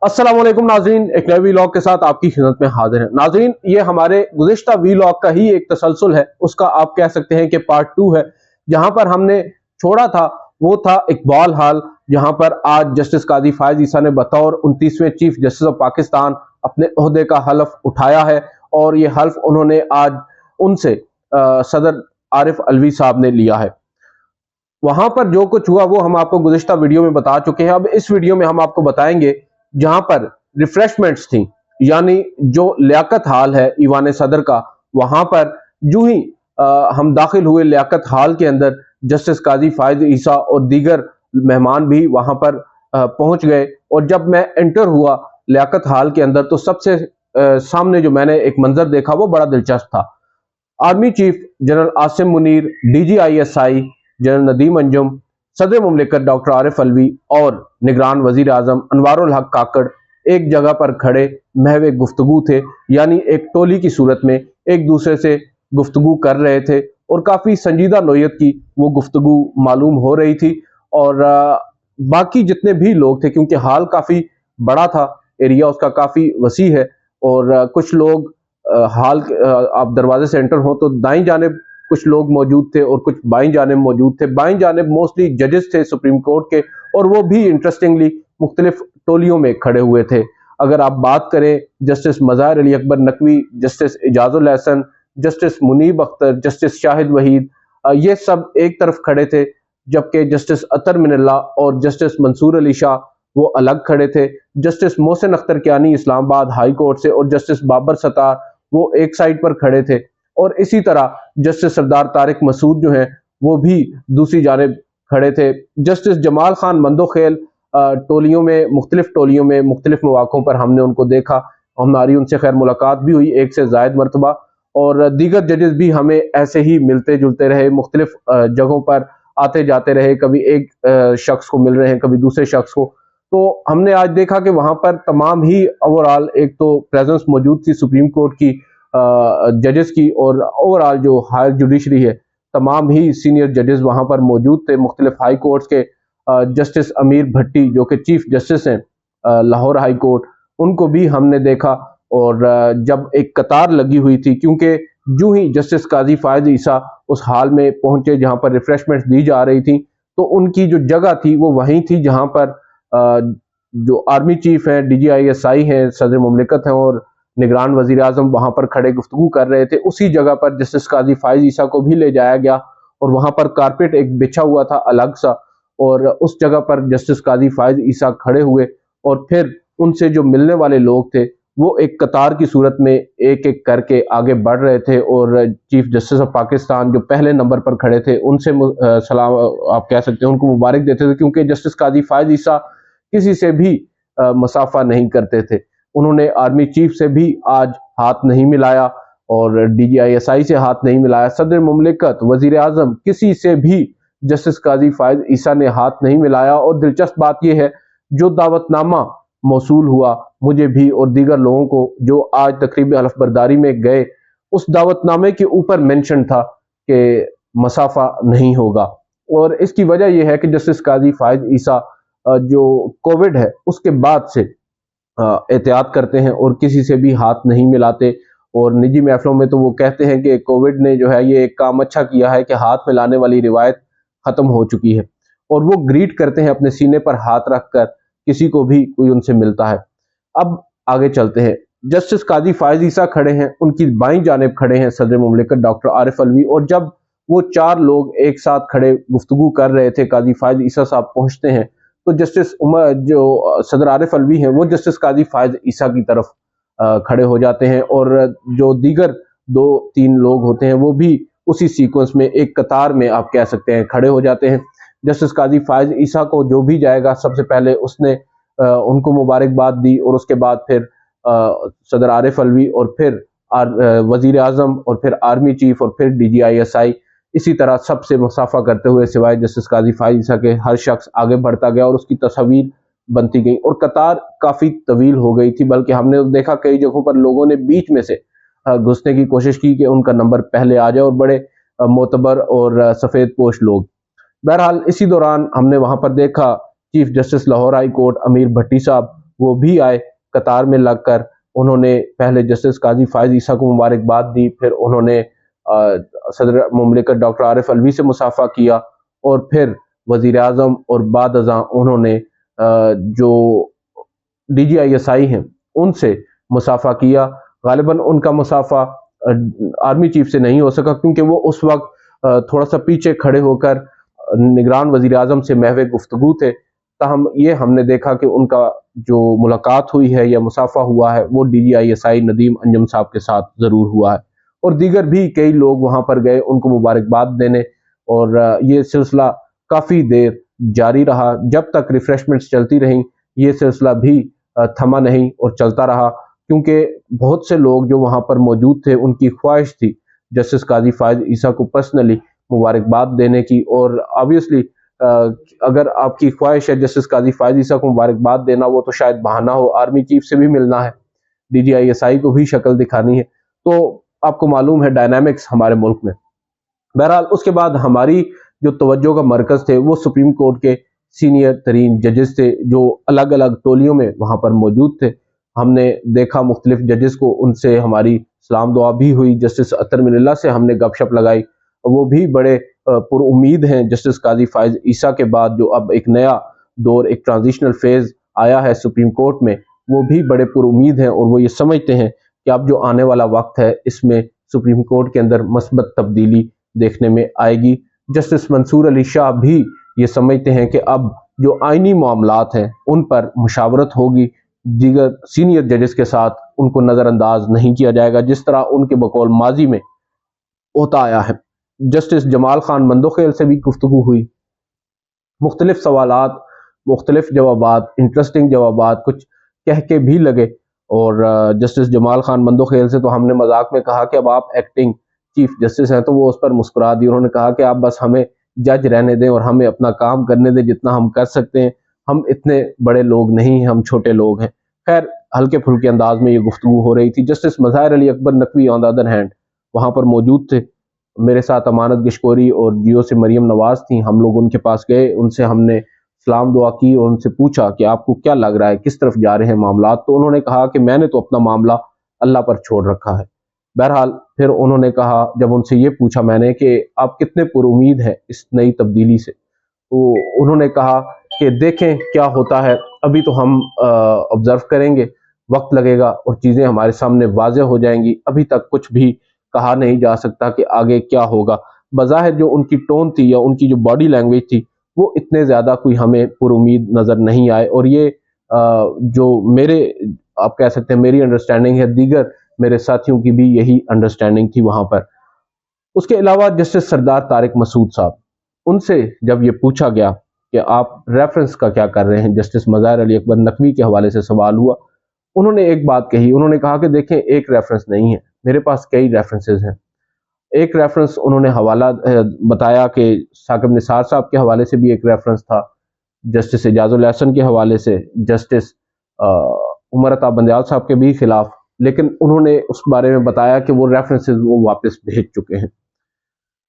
अस्सलाम वालेकुम नाजरीन, एक नए वीलॉग के साथ आपकी खिदमत में हाजिर है। नाजरीन, ये हमारे गुज़िश्ता वीलॉग का ही एक तसलसल है, उसका आप कह सकते हैं कि पार्ट 2 है। जहां पर हमने छोड़ा था वो था इकबाल हाल, जहां पर आज जस्टिस काजी फायज ईसा ने बतौर 29वें चीफ जस्टिस ऑफ पाकिस्तान अपने ओहदे का हल्फ उठाया है और ये हल्फ उन्होंने आज उनसे सदर आरिफ अलवी साहब ने लिया है। वहां पर जो कुछ हुआ वो हम आपको गुज़िश्ता वीडियो में बता चुके हैं। अब इस वीडियो में हम आपको बताएंगे जहां पर रिफ्रेशमेंट्स थी, यानी जो लियाकत हाल है ईवान सदर का, वहां पर जो ही हम दाखिल हुए लियाकत हाल के अंदर, जस्टिस काजी फायज ईसा और दीगर मेहमान भी वहां पर पहुंच गए। और जब मैं एंटर हुआ लियाकत हाल के अंदर तो सबसे सामने जो मैंने एक मंजर देखा वो बड़ा दिलचस्प था। Army chief general Asim Munir, DGISI general Nadeem Anjum, सदर मुमलिकत डॉक्टर आरिफ अलवी और निगरान वजीर आजम अनवारुल हक काकड़ एक जगह पर खड़े महवे गुफ्तगू थे, यानी एक टोली की सूरत में एक दूसरे से गुफ्तगू कर रहे थे और काफ़ी संजीदा नोयत की वो गुफ्तगू मालूम हो रही थी। और बाकी जितने भी लोग थे, क्योंकि हाल काफ़ी बड़ा था, एरिया उसका काफ़ी वसी है और कुछ लोग हाल आप दरवाजे से एंटर हो तो दाईं जानिब कुछ लोग मौजूद थे और कुछ बाईं जानिब मौजूद थे। बाईं जानिब मोस्टली जजेस थे सुप्रीम कोर्ट के, और वो भी इंटरेस्टिंगली मुख्तलिफ टोलियों में खड़े हुए थे। अगर आप बात करें justice Mazahir Ali Akbar Naqvi, justice Ijazul Ahsan, justice Munib Akhtar, justice Shahid Waheed, ये सब एक तरफ खड़े थे, जबकि जस्टिस अतर मिनल्ला और जस्टिस मंसूर अली शाह वो अलग खड़े थे। Justice Mohsin Akhtar Kayani Islamabad high court से और जस्टिस बाबर सत्तार वो एक साइड पर खड़े थे, और इसी तरह जस्टिस सरदार तारिक मसूद जो हैं वो भी दूसरी जानिब खड़े थे। जस्टिस जमाल खान मंदोखेल टोलियों में मुख्तलिफ मौक़ों पर हमने उनको देखा, हमारी उनसे खैर मुलाकात भी हुई एक से ज़ायद मरतबा, और दीगर जजेस भी हमें ऐसे ही मिलते जुलते रहे, मुख्तलिफ जगहों पर आते जाते रहे, कभी एक शख्स को मिल रहे हैं, कभी दूसरे शख्स को। तो हमने आज देखा कि वहाँ पर तमाम ही ओवरऑल एक तो प्रेजेंस मौजूद थी सुप्रीम कोर्ट की जजेस की, और ओवरऑल जो हायर जुडिशरी है तमाम ही सीनियर जजेस वहाँ पर मौजूद थे मुख्तलिफ हाई कोर्ट्स के। जस्टिस अमीर भट्टी जो कि चीफ जस्टिस हैं लाहौर हाई कोर्ट, उनको भी हमने देखा। और जब एक कतार लगी हुई थी, क्योंकि जो ही जस्टिस काजी फायज ईसा उस हाल में पहुंचे जहाँ पर रिफ्रेशमेंट्स दी जा रही थी, तो उनकी जो जगह थी वो वहीं थी जहाँ पर जो आर्मी चीफ हैं, DGISI हैं, सदर मुमलिकत हैं और निगरान वजीर आजम वहां पर खड़े गुफ्तगू कर रहे थे। उसी जगह पर जस्टिस काजी फायज ईसा को भी ले जाया गया और वहां पर कारपेट एक बिछा हुआ था अलग सा, और उस जगह पर जस्टिस काजी फायज ईसा खड़े हुए और फिर उनसे जो मिलने वाले लोग थे वो एक कतार की सूरत में एक एक करके आगे बढ़ रहे थे, और चीफ जस्टिस ऑफ पाकिस्तान जो पहले नंबर पर खड़े थे उनसे सलाम आप कह सकते हैं, उनको मुबारक देते थे, क्योंकि जस्टिस काजी फायज ईसा किसी से भी मुसाफा नहीं करते थे। उन्होंने आर्मी चीफ से भी आज हाथ नहीं मिलाया और DGISI से हाथ नहीं मिलाया, सदर मुमलिकत, वजीर आजम, किसी से भी जस्टिस काजी फायज ईसा ने हाथ नहीं मिलाया। और दिलचस्प बात यह है, जो दावतनामा मौसूल हुआ मुझे भी और दीगर लोगों को जो आज तकरीब हल्फ बर्दारी में गए, उस दावतनामे के ऊपर मेंशन था कि मसाफा नहीं होगा। और इसकी वजह यह है कि जस्टिस काजी फायज ईसा जो कोविड है उसके बाद से एहतियात करते हैं और किसी से भी हाथ नहीं मिलाते, और निजी महफिलों में तो वो कहते हैं कि कोविड ने जो है ये एक काम अच्छा किया है कि हाथ मिलाने वाली रिवायत खत्म हो चुकी है, और वो ग्रीट करते हैं अपने सीने पर हाथ रखकर किसी को भी कोई उनसे मिलता है। अब आगे चलते हैं। जस्टिस काजी फायज ईसा खड़े हैं, उनकी बाईं जानिब खड़े हैं सदर मुमलिकत डॉक्टर आरिफ अलवी, और जब वो चार लोग एक साथ खड़े गुफ्तगू कर रहे थे, काजी फायज ईसा साहब पहुंचते हैं तो जस्टिस उमर जो सदर आरिफ अलवी हैं वो जस्टिस काजी फायज ईसा की तरफ खड़े हो जाते हैं, और जो दीगर दो तीन लोग होते हैं वो भी उसी सीक्वेंस में एक कतार में आप कह सकते हैं खड़े हो जाते हैं। जस्टिस काजी फायज ईसा को जो भी जाएगा सबसे पहले उसने उनको मुबारकबाद दी, और उसके बाद फिर सदर आरिफ अलवी और फिर वजीर आजम और फिर आर्मी चीफ और फिर DGISI, इसी तरह सबसे मुसाफा करते हुए सिवाय जस्टिस काजी फायज ईसा के हर शख्स आगे बढ़ता गया और उसकी तस्वीर बनती गई, और कतार काफ़ी तवील हो गई थी। बल्कि हमने देखा कई जगहों पर लोगों ने बीच में से घुसने की कोशिश की कि उनका नंबर पहले आ जाए, और बड़े मोतबर और सफ़ेद पोश लोग। बहरहाल इसी दौरान हमने वहाँ पर देखा chief justice Lahore high court अमीर भट्टी साहब, वो भी आए कतार में लग कर। उन्होंने पहले जस्टिस काजी फायज ईसा को मुबारकबाद दी, फिर उन्होंने सदर मुमलिकत डॉक्टर आरिफ अलवी से मुसाफा किया, और फिर वजीर आजम और बाद अज़ां उन्होंने जो DGISI हैं उनसे मुसाफा किया। गालिबन उनका मुसाफा आर्मी चीफ से नहीं हो सका, क्योंकि वो उस वक्त थोड़ा सा पीछे खड़े होकर निगरान वजीर आजम से महवे गुफ्तगू थे। ताहम ये हमने देखा कि उनका जो मुलाकात हुई है या मुसाफा हुआ है वो DGISI नदीम अंजम साहब के साथ ज़रूर हुआ है, और दीगर भी कई लोग वहाँ पर गए उनको मुबारकबाद देने, और ये सिलसिला काफ़ी देर जारी रहा। जब तक रिफ्रेशमेंट्स चलती रहीं ये सिलसिला भी थमा नहीं और चलता रहा, क्योंकि बहुत से लोग जो वहाँ पर मौजूद थे उनकी ख्वाहिश थी जस्टिस काजी फायज ईसा को पर्सनली मुबारकबाद देने की। और ऑब्वियसली अगर आपकी ख्वाहिश है जस्टिस काजी फायज ईसा को मुबारकबाद देना, वो तो शायद बहाना हो, आर्मी चीफ से भी मिलना है, DGISI को भी शक्ल दिखानी है, तो आपको मालूम है डायनामिक्स हमारे मुल्क में। बहरहाल उसके बाद हमारी जो तवज्जो का मरकज़ थे वो सुप्रीम कोर्ट के सीनियर तरीन जजेस थे जो अलग अलग टोलियों में वहाँ पर मौजूद थे। हमने देखा मुख्तलिफ जजेस को, उनसे हमारी सलाम दुआ भी हुई। जस्टिस अतर मिनल्ला से हमने गपशप लगाई, वो भी बड़े पुरुम्मीद हैं जस्टिस काजी फायज ईसा के बाद जो अब एक नया दौर, एक ट्रांजिशनल फेज आया है सुप्रीम कोर्ट में, वो भी बड़े पुरुम्मीद हैं और वो ये समझते हैं कि अब जो आने वाला वक्त है इसमें सुप्रीम कोर्ट के अंदर मस्बत तब्दीली देखने में आएगी। जस्टिस मंसूर अली शाह भी ये समझते हैं कि अब जो आइनी मामलात हैं उन पर मुशावरत होगी, दीगर सीनियर जजेस के साथ उनको नज़रअंदाज नहीं किया जाएगा जिस तरह उनके बकौल माजी में होता आया है। जस्टिस जमाल खान मंदोखेल से भी गुफ्तगू हुई, मुख्तलिफ सवालात, मुख्तलिफ जवाबात, इंटरेस्टिंग जवाबात कुछ कह के भी लगे। और जस्टिस जमाल खान मंदोखेल से तो हमने मजाक में कहा कि अब आप एक्टिंग चीफ जस्टिस हैं, तो वो उस पर मुस्कुरा दी। उन्होंने कहा कि आप बस हमें जज रहने दें और हमें अपना काम करने दें जितना हम कर सकते हैं, हम इतने बड़े लोग नहीं हैं, हम छोटे लोग हैं। खैर हल्के फुल्के अंदाज में ये गुफ्तगू हो रही थी। Justice Mazahir Ali Akbar Naqvi on the other hand वहाँ पर मौजूद थे, मेरे साथ अमानत गिशकोरी और जियो से मरियम नवाज थी। हम लोग उनके पास गए, उनसे हमने सलाम दुआ की और उनसे पूछा कि आपको क्या लग रहा है, किस तरफ जा रहे हैं मामला। तो उन्होंने कहा कि मैंने तो अपना मामला अल्लाह पर छोड़ रखा है। बहरहाल फिर उन्होंने कहा, जब उनसे ये पूछा मैंने कि आप कितने पुरुमीद हैं इस नई तब्दीली से, तो उन्होंने कहा कि देखें क्या होता है, अभी तो हम ऑब्जर्व करेंगे, वक्त लगेगा और चीज़ें हमारे सामने वाज़ेह हो जाएंगी, अभी तक कुछ भी कहा नहीं जा सकता कि आगे क्या होगा। बज़ाहिर जो उनकी टोन थी या उनकी जो बॉडी लैंग्वेज थी वो इतने ज़्यादा कोई हमें पुरुमीद नज़र नहीं आए। और ये जो मेरे, आप कह सकते हैं मेरी अंडरस्टैंडिंग है, दीगर मेरे साथियों की भी यही अंडरस्टैंडिंग थी वहाँ पर। उसके अलावा जस्टिस सरदार तारिक मसूद साहब, उनसे जब ये पूछा गया कि आप रेफरेंस का क्या कर रहे हैं, जस्टिस मज़ाहिर अली अकबर नकवी के हवाले से सवाल हुआ, उन्होंने एक बात कही, उन्होंने कहा कि देखें एक रेफरेंस नहीं है, मेरे पास कई रेफरेंसेस हैं। एक रेफरेंस उन्होंने हवाला बताया कि साकिब निसार साहब के हवाले से भी एक रेफरेंस था, जस्टिस एजाजुल एहसन के हवाले से, जस्टिस उमर अता बंदयाल साहब के भी खिलाफ, लेकिन उन्होंने उस बारे में बताया कि वो रेफरेंसेस वो वापस भेज चुके हैं।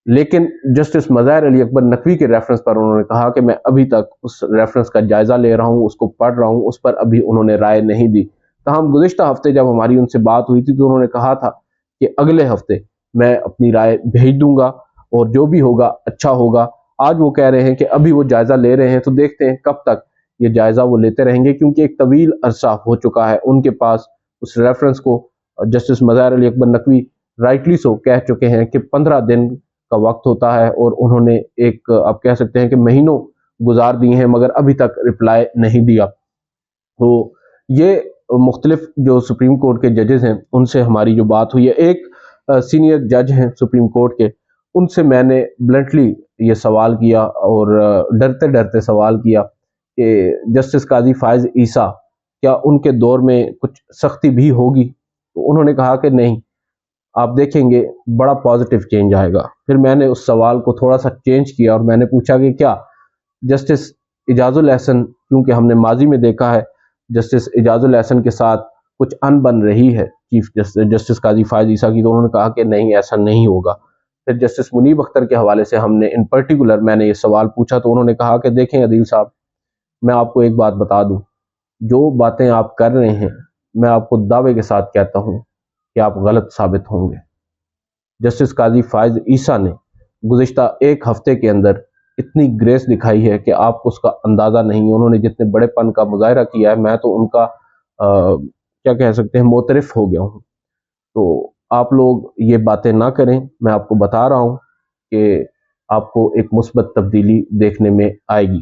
लेकिन जस्टिस मज़ाहिर अली अकबर नकवी के रेफरेंस पर उन्होंने कहा कि मैं अभी तक उस रेफरेंस का जायज़ा ले रहा हूँ, उसको पढ़ रहा हूँ, उस पर अभी उन्होंने राय नहीं दी। तमाम गुज़िश्ता हफ्ते जब हमारी उनसे बात हुई थी तो उन्होंने कहा था कि अगले हफ्ते मैं अपनी राय भेज दूंगा और जो भी होगा अच्छा होगा। आज वो कह रहे हैं कि अभी वो जायज़ा ले रहे हैं, तो देखते हैं कब तक ये जायज़ा वो लेते रहेंगे, क्योंकि एक तवील अरसा हो चुका है उनके पास उस रेफरेंस को। Justice Mazahir Ali Akbar Naqvi rightly so कह चुके हैं कि 15 दिन का वक्त होता है और उन्होंने एक, आप कह सकते हैं कि महीनों गुजार दिए हैं मगर अभी तक रिप्लाई नहीं दिया। तो ये मुख्तलिफ जो सुप्रीम कोर्ट के जजेस हैं उनसे हमारी जो बात हुई है, एक सीनियर जज हैं सुप्रीम कोर्ट के, उनसे मैंने ब्लंटली ये सवाल किया और डरते डरते सवाल किया कि जस्टिस काजी फायज ईसा क्या उनके दौर में कुछ सख्ती भी होगी। तो उन्होंने कहा कि नहीं, आप देखेंगे बड़ा पॉजिटिव चेंज आएगा। फिर मैंने उस सवाल को थोड़ा सा चेंज किया और मैंने पूछा कि क्या जस्टिस एजाजुल एहसन, क्योंकि हमने माजी में देखा है जस्टिस एजाजुल एहसन के साथ कुछ अनबन रही है चीफ जस्टिस काजी फायज ईसा की, तो उन्होंने कहा कि नहीं ऐसा नहीं होगा। फिर जस्टिस मुनीब अख्तर के हवाले से हमने इन पर्टिकुलर मैंने ये सवाल पूछा, तो उन्होंने कहा कि देखें अदील साहब, मैं आपको एक बात बता दूं جو باتیں آپ کر رہے ہیں میں آپ کو دعوے کے ساتھ کہتا ہوں کہ آپ غلط ثابت ہوں گے۔ جسٹس قاضی فائز عیسیٰ نے گزشتہ ایک ہفتے کے اندر اتنی گریس دکھائی ہے کہ آپ کو اس کا اندازہ نہیں۔ انہوں نے جتنے بڑے پن کا مظاہرہ کیا ہے، میں تو ان کا کیا کہہ سکتے ہیں معترف ہو گیا ہوں۔ تو آپ لوگ یہ باتیں نہ کریں، میں آپ کو بتا رہا ہوں کہ آپ کو ایک مثبت تبدیلی دیکھنے میں آئے گی۔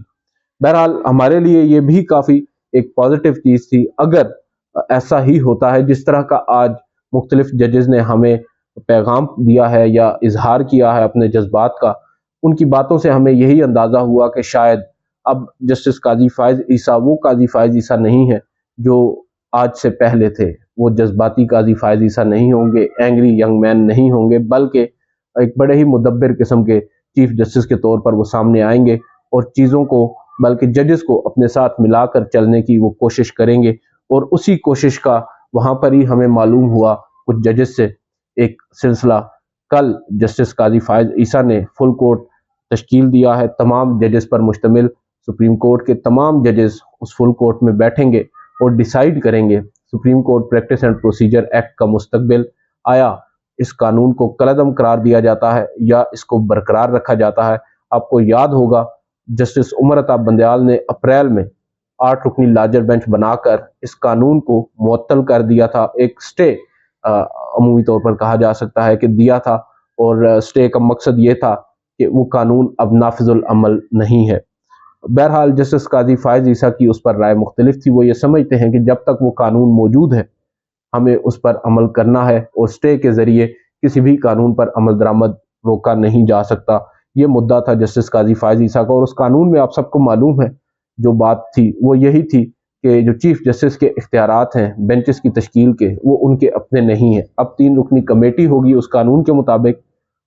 بہرحال ہمارے لیے یہ بھی کافی ایک پازیٹیو چیز تھی اگر ایسا ہی ہوتا ہے جس طرح کا آج مختلف ججز نے ہمیں پیغام دیا ہے یا اظہار کیا ہے اپنے جذبات کا۔ ان کی باتوں سے ہمیں یہی اندازہ ہوا کہ شاید اب جسٹس قاضی فائز عیسیٰ وہ قاضی فائز عیسیٰ نہیں ہے جو آج سے پہلے تھے۔ وہ جذباتی قاضی فائز عیسیٰ نہیں ہوں گے، اینگری ینگ مین نہیں ہوں گے، بلکہ ایک بڑے ہی مدبر قسم کے چیف جسٹس کے طور پر وہ سامنے آئیں گے اور چیزوں کو بلکہ ججز کو اپنے ساتھ ملا کر چلنے کی وہ کوشش کریں گے۔ اور اسی کوشش کا وہاں پر ہی ہمیں معلوم ہوا کچھ ججز سے ایک سلسلہ۔ کل جسٹس قاضی فائز عیسیٰ نے فل کورٹ تشکیل دیا ہے، تمام ججز پر مشتمل سپریم کورٹ کے تمام ججز اس فل کورٹ میں بیٹھیں گے اور ڈیسائیڈ کریں گے supreme court practice and procedure act کا مستقبل۔ آیا اس قانون کو کالعدم قرار دیا جاتا ہے یا اس کو برقرار رکھا جاتا ہے؟ آپ کو یاد ہوگا جسٹس عمر عطا بندیال نے اپریل میں 8 رکنی لارجر بینچ بنا کر اس قانون کو معطل کر دیا تھا، ایک سٹے عمومی طور پر کہا جا سکتا ہے کہ دیا تھا، اور سٹے کا مقصد یہ تھا کہ وہ قانون اب نافذ العمل نہیں ہے۔ بہرحال جسٹس قاضی فائز عیسیٰ کی اس پر رائے مختلف تھی۔ وہ یہ سمجھتے ہیں کہ جب تک وہ قانون موجود ہے ہمیں اس پر عمل کرنا ہے اور سٹے کے ذریعے کسی بھی قانون پر عمل درآمد روکا نہیں جا سکتا۔ یہ مدعا تھا جسٹس قاضی فائز عیسیٰ کا، اور اس قانون میں آپ سب کو معلوم ہے جو بات تھی وہ یہی تھی کہ جو چیف جسٹس کے اختیارات ہیں بینچز کی تشکیل کے، وہ ان کے اپنے نہیں ہیں۔ اب 3 رکنی کمیٹی ہوگی اس قانون کے مطابق،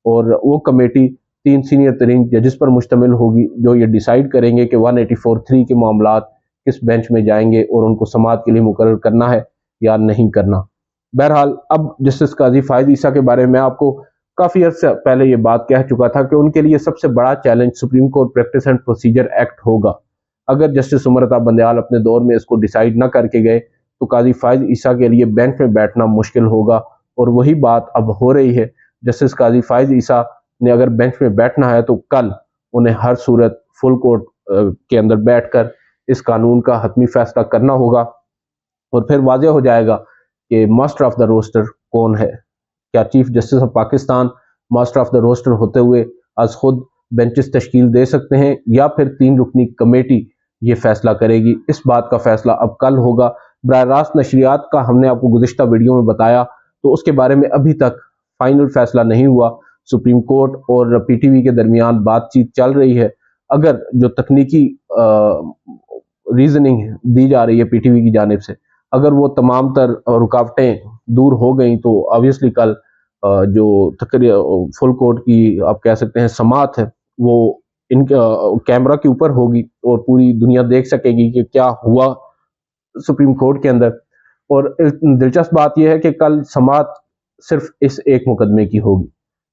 اور وہ کمیٹی 3 سینئر ترین ججز پر مشتمل ہوگی جو یہ ڈیسائیڈ کریں گے کہ 184(3) کے معاملات کس بینچ میں جائیں گے اور ان کو سماعت کے لیے مقرر کرنا ہے یا نہیں کرنا۔ بہرحال اب جسٹس قاضی فائز عیسیٰ کے بارے میں آپ کو کافی عرصہ پہلے یہ بات کہہ چکا تھا کہ ان کے لیے سب سے بڑا challenge supreme court practice and procedure act ہوگا۔ اگر جسٹس عمر عطا بندیال اپنے دور میں اس کو ڈیسائیڈ نہ کر کے گئے تو قاضی فائز عیسیٰ کے لیے بینچ میں بیٹھنا مشکل ہوگا، اور وہی بات اب ہو رہی ہے۔ جسٹس قاضی فائز عیسیٰ نے اگر بینچ میں بیٹھنا ہے تو کل انہیں ہر صورت فل کورٹ کے اندر بیٹھ کر اس قانون کا حتمی فیصلہ کرنا ہوگا، اور پھر واضح ہو جائے گا کہ ماسٹر آف دا روسٹر کون ہے۔ کیا chief justice of Pakistan master of the roster ہوتے ہوئے از خود بینچز تشکیل دے سکتے ہیں، یا پھر 3 رکنی کمیٹی یہ فیصلہ کرے گی؟ اس بات کا فیصلہ اب کل ہوگا۔ براہ راست نشریات کا ہم نے آپ کو گزشتہ ویڈیو میں بتایا، تو اس کے بارے میں ابھی تک فائنل فیصلہ نہیں ہوا۔ سپریم کورٹ اور پی ٹی وی کے درمیان بات چیت چل رہی ہے۔ اگر جو تکنیکی ریزننگ دی جا رہی ہے پی ٹی وی کی جانب سے، اگر وہ تمام تر رکاوٹیں دور ہو گئیں تو آبویسلی کل جو فل کورٹ کی آپ کہہ سکتے ہیں سماعت ہے وہ ان کیمرہ کے اوپر ہوگی، اور پوری دنیا دیکھ سکے گی کہ کیا ہوا سپریم کورٹ کے اندر۔ اور دلچسپ بات یہ ہے کہ کل سماعت صرف اس ایک مقدمے کی ہوگی۔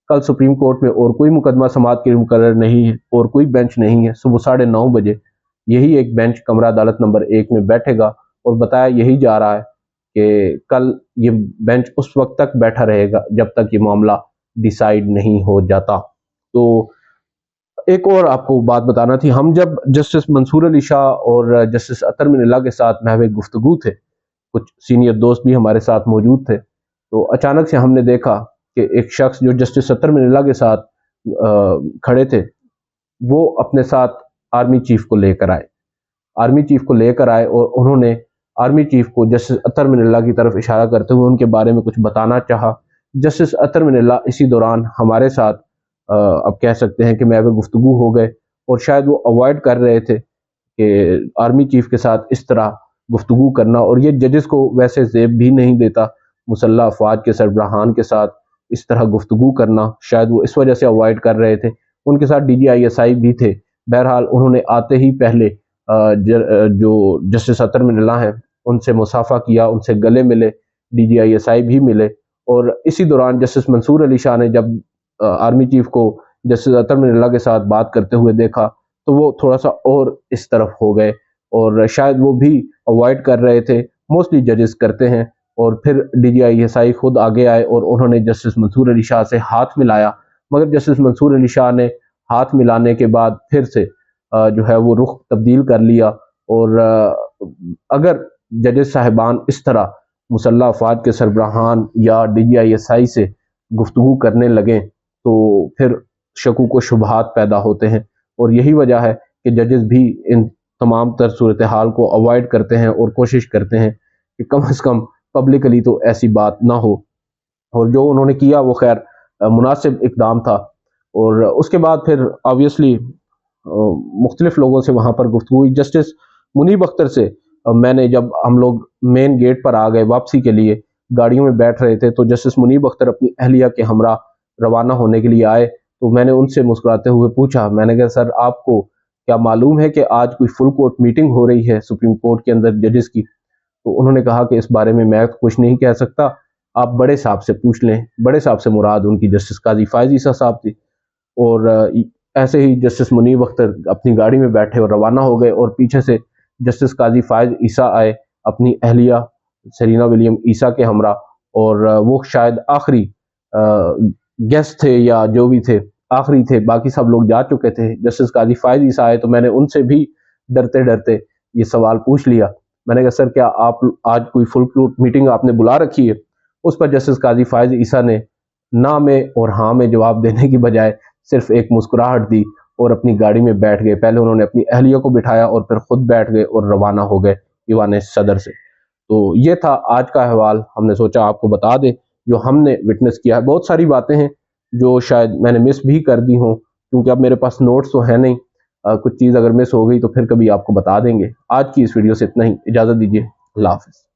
کل سپریم کورٹ میں اور کوئی مقدمہ سماعت کے لیے مقرر نہیں ہے اور کوئی بینچ نہیں ہے۔ صبح 9:30 بجے یہی ایک بینچ کمرہ عدالت نمبر 1 میں بیٹھے گا، اور بتایا یہی جا رہا ہے کہ کل یہ بینچ اس وقت تک بیٹھا رہے گا جب تک یہ معاملہ ڈیسائیڈ نہیں ہو جاتا۔ تو ایک اور آپ کو بات بتانا تھی، ہم جب جسٹس منصور علی شاہ اور جسٹس اطہر من اللہ کے ساتھ محو گفتگو تھے، کچھ سینئر دوست بھی ہمارے ساتھ موجود تھے، تو اچانک سے ہم نے دیکھا کہ ایک شخص جو جسٹس اطہر من اللہ کے ساتھ کھڑے تھے وہ اپنے ساتھ آرمی چیف کو لے کر آئے، اور انہوں نے آرمی چیف کو جسٹس اطہر من اللہ کی طرف اشارہ کرتے ہوئے ان کے بارے میں کچھ بتانا چاہا۔ جسٹس اطہر من اللہ اسی دوران ہمارے ساتھ اب کہہ سکتے ہیں کہ محو گفتگو ہو گئے، اور شاید وہ اوائڈ کر رہے تھے کہ آرمی چیف کے ساتھ اس طرح گفتگو کرنا، اور یہ ججز کو ویسے زیب بھی نہیں دیتا مسلح افواج کے سربراہان کے ساتھ اس طرح گفتگو کرنا، شاید وہ اس وجہ سے اوائڈ کر رہے تھے۔ ان کے ساتھ DGISI بھی تھے۔ بہرحال انہوں نے آتے ہی پہلے جو جسٹس اطہر من اللہ ہیں ان سے مصافحہ کیا، ان سے گلے ملے، DGISI بھی ملے، اور اسی دوران جسٹس منصور علی شاہ نے جب آرمی چیف کو جسٹس اطہر من اللہ کے ساتھ بات کرتے ہوئے دیکھا تو وہ تھوڑا سا اور اس طرف ہو گئے، اور شاید وہ بھی اوائڈ کر رہے تھے، موسٹلی ججز کرتے ہیں۔ اور پھر DGISI خود آگے آئے اور انہوں نے جسٹس منصور علی شاہ سے ہاتھ ملایا، مگر جسٹس منصور علی شاہ نے ہاتھ ملانے کے بعد پھر سے جو ہے وہ رخ تبدیل کر لیا۔ اور اگر ججز صاحبان اس طرح مسلح افواج کے سربراہان یا DGISI سے گفتگو کرنے لگیں تو پھر شکوک و شبہات پیدا ہوتے ہیں، اور یہی وجہ ہے کہ ججز بھی ان تمام تر صورتحال کو اوائڈ کرتے ہیں اور کوشش کرتے ہیں کہ کم از کم پبلکلی تو ایسی بات نہ ہو۔ اور جو انہوں نے کیا وہ خیر مناسب اقدام تھا۔ اور اس کے بعد پھر آبویسلی مختلف لوگوں سے وہاں پر گفتگو ہوئی۔ جسٹس منیب اختر سے میں نے جب ہم لوگ مین گیٹ پر آ گئے واپسی کے لیے، گاڑیوں میں بیٹھ رہے تھے، تو جسٹس منیب اختر اپنی اہلیہ کے ہمراہ روانہ ہونے کے لیے آئے، تو میں نے ان سے مسکراتے ہوئے پوچھا، میں نے کہا سر آپ کو کیا معلوم ہے کہ آج کوئی فل کورٹ میٹنگ ہو رہی ہے سپریم کورٹ کے اندر ججز کی؟ تو انہوں نے کہا کہ اس بارے میں کچھ نہیں کہہ سکتا، آپ بڑے صاحب سے پوچھ لیں۔ بڑے صاحب سے مراد ان کی جسٹس قاضی فائز عیسیٰ صاحب تھی۔ اور ایسے ہی جسٹس منیب اختر اپنی گاڑی میں بیٹھے اور روانہ ہو گئے، اور پیچھے سے جسٹس قاضی فائز عیسیٰ آئے اپنی اہلیہ سرینا ولیم عیسیٰ کے ہمراہ، اور وہ شاید آخری گیسٹ تھے یا جو بھی تھے، آخری تھے، باقی سب لوگ جا چکے تھے۔ جسٹس قاضی فائز عیسیٰ آئے تو میں نے ان سے بھی ڈرتے ڈرتے یہ سوال پوچھ لیا، میں نے کہا سر کیا آپ آج کوئی فل کورٹ میٹنگ آپ نے بلا رکھی ہے؟ اس پر جسٹس قاضی فائز عیسیٰ نے نہ میں اور ہاں میں جواب دینے کی بجائے صرف ایک مسکراہٹ دی اور اپنی گاڑی میں بیٹھ گئے۔ پہلے انہوں نے اپنی اہلیہ کو بٹھایا اور پھر خود بیٹھ گئے اور روانہ ہو گئے ایوان صدر سے۔ تو یہ تھا آج کا احوال، ہم نے سوچا آپ کو بتا دیں جو ہم نے وٹنس کیا ہے۔ بہت ساری باتیں ہیں جو شاید میں نے مس بھی کر دی ہوں، کیونکہ اب میرے پاس نوٹس تو ہیں نہیں، کچھ چیز اگر مس ہو گئی تو پھر کبھی آپ کو بتا دیں گے۔ آج کی اس ویڈیو سے اتنا ہی، اجازت دیجیے، اللہ حافظ۔